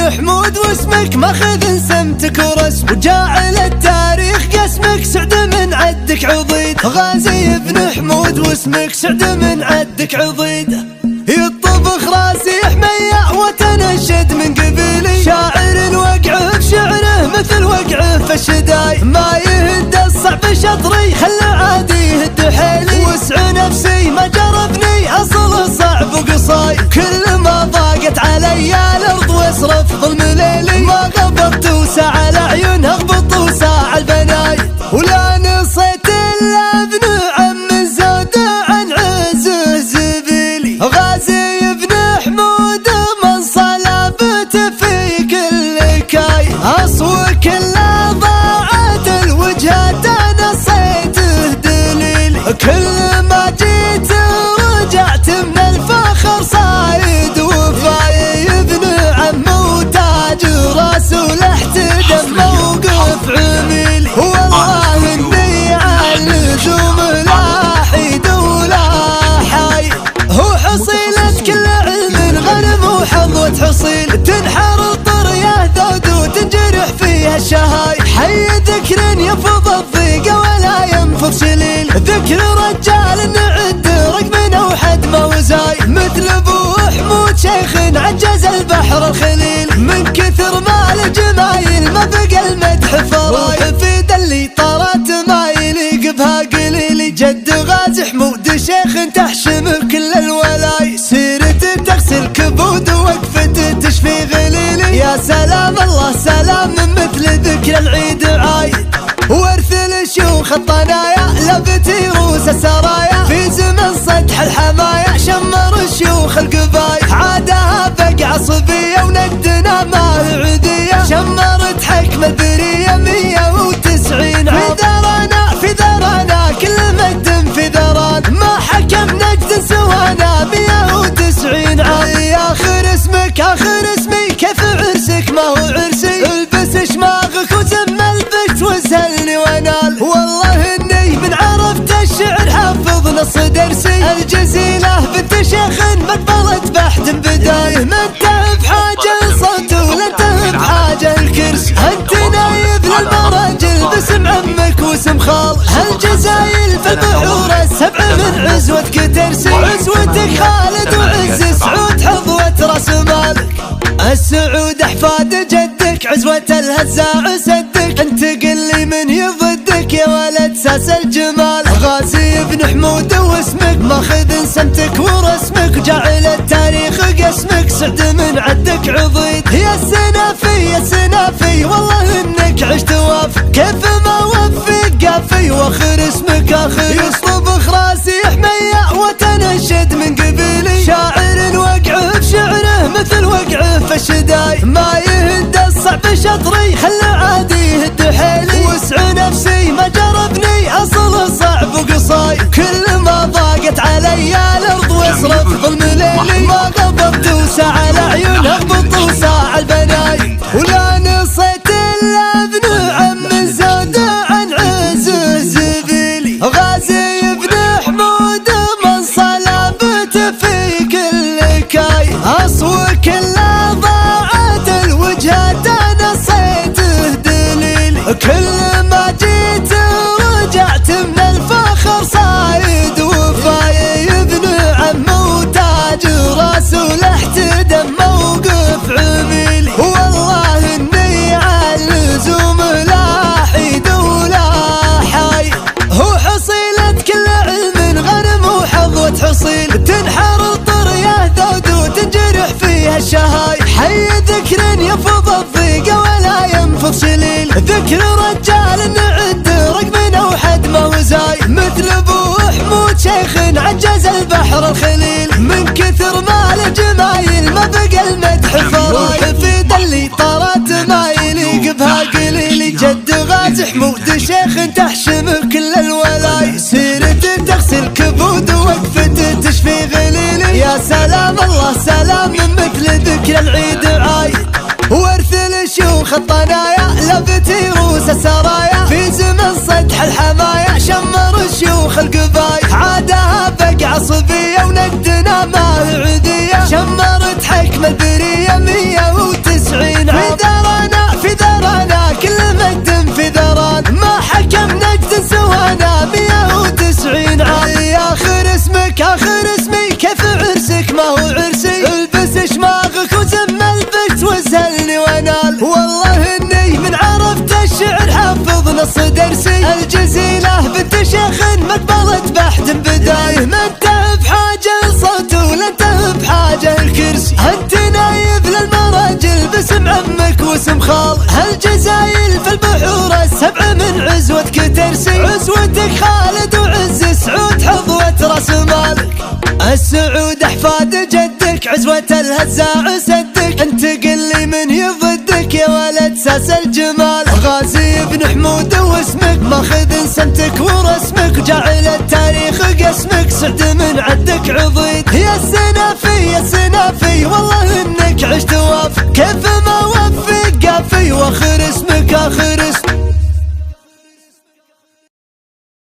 بن حمود واسمك ماخذ سمتك ورسم، وجاعل التاريخ قسمك سعد من عدك عضيد. غازي بن حمود واسمك سعد من عدك عضيد. يطبخ راسي حمية وتنشد من قبلي، شاعر الوقع بشعره مثل وقعه في الشداي. ما يهد الصعب شطري خلى عادي يهد حيلي، وسع نفسي ما جربني اصل صعب وقصاي. كل ما ضاقت علي الارض واصرف ظلم ليلي، ما غبطت وساع العيون اغبط وساع البناي. ولا نصيت الا ابن عم زاد عن عزه زبيلي. غازي بن حمود من صلابته في كل كاي، اصوك الا ضاعت الوجهات نصيته دليلي. كل ما جيت رجعت من الفخر صايد وفاي. ابن عم وتاج راسه احتدم موقف عميلي. والله اني على اللزوم لا حيد ولا حاي. هو حصيلة كل علم غنم وحظوة حصيل، تنحر الطرية ذود وتنجرح فيها الشهاي. حي ذكر يفض الضيقة ولا ينفض شليل، ذكر رجال نعد رقم اوحد موزاي. مثل ابو حمود شيخ عجز البحر الخليل، من كثر ما الجمايل ما بقى المدح فراي. في دلي طارت مايلي قبها قليلي، جد غازي حمود شيخ تحشم كل الولاي. سيرته تغسل كبود ووقفته تشفي غليلي. يا سلام الله سلام من مثل ذكر العيد عايد، ورث الشيوخ الطنايا لبتي روس السرايا. في زمن سطح الحمايا شمر الشيوخ القباي، عادها بقع صبية وندنا ما عدية. شمرت حكم البرية 190 عام، في ذرانا كل مجد في ذران. ما حكم نجد سوانا 190 عام. يا اخر اسمك اخر اسمي كيف عرسك ما هو عرسي. البس شماغك وزم البكت واسهلني وانال. والله اني من عرفت الشعر حافظ نص درسي. الجزيلة بنت شيخ مقبلة بحث بدايه، ما انت بحاجة الصوت ولا انت بحاجة الكرسي. انت نايب للمراجل باسم عمك واسم خال. هالجزايل في البحور السبع من عزوتك ترسي. عزوتك خالد وعز سعود حظوة راس مالك. السعود احفاد جدك عزوة الهزاع سدك. انت قل لي من يضدك يا ولد ساس الجمال. غازي بن حمود واسمك ماخذ سمتك ورسمك، جعل التاريخ قسمك سعد من عدك عضيد. يا السنافي يا السنافي والله انك عشت وافي، كيف ما وفق قافي واخر اسمك اخر. يصطبخ راسي حمية وتنشد من قبلي، شاعر الوقع بشعره مثل وقعه في الشداي. ما يهد الصعب شطري خلى عادي يهد حيلي، وسع نفسي ما جربني اصل صعب وقصاي. كل ما ضاقت علي الارض واصرف ظلم ليلي، ما غبطت وساع العيون اغبط وساع البناي. ولا نصيت الا ابن عم زاد عن عزه زبيلي. غازي بن حمود من صلابته في كل كاي، اصوك الا ضاعت الوجهات نصيته دليلي. كل ما جيت رجعت من الفخر صايد وفاي. ابن عم وتاج راسه احتدم موقف عميلي. والله اني على اللزوم لا حيد ولا حاي. هو حصيلة كل علم غنم وحظوة حصيل، تنحر الطرية ذود وتنجرح فيها الشهاي. حي ذكر يفض الضيقة ولا ينفض شليل، ذكر رجال نعد رقم اوحد موزاي. مثل ابو حمود شيخ عجز البحر الخليل، من كثر ما الجمايل ما بقى المدح فراي. في دلي طارت مايلي قبها قليلي، جد غازي حمود شيخ تحشم كل الولاي. سيرته تغسل كبود ووقفته تشفي غليلي. يا سلام الله سلام من مثل ذكر العيد عايد، ورث الشيوخ الطنايا لبتي روس السرايا. في زمن سطح الحمايا شمر الشيوخ القباي، عادها بقع صبية وندنا ما عدية. شمرت حكم البرية 190 واسم خال هالجزايل في البحور السبع من عزوتك ترسي عزوتك خالد وعز سعود حظوة راس مالك السعود احفاد جدك عزوة الهزاع سدك انت قل لي من يضدك يا ولد ساس الجمال غازي بن حمود واسمك ماخذ سمتك ورسمك جعل التاريخ قسمك سعد من عدك عضيد يا السنافي يا السنافي والله انك عشت وافي كيف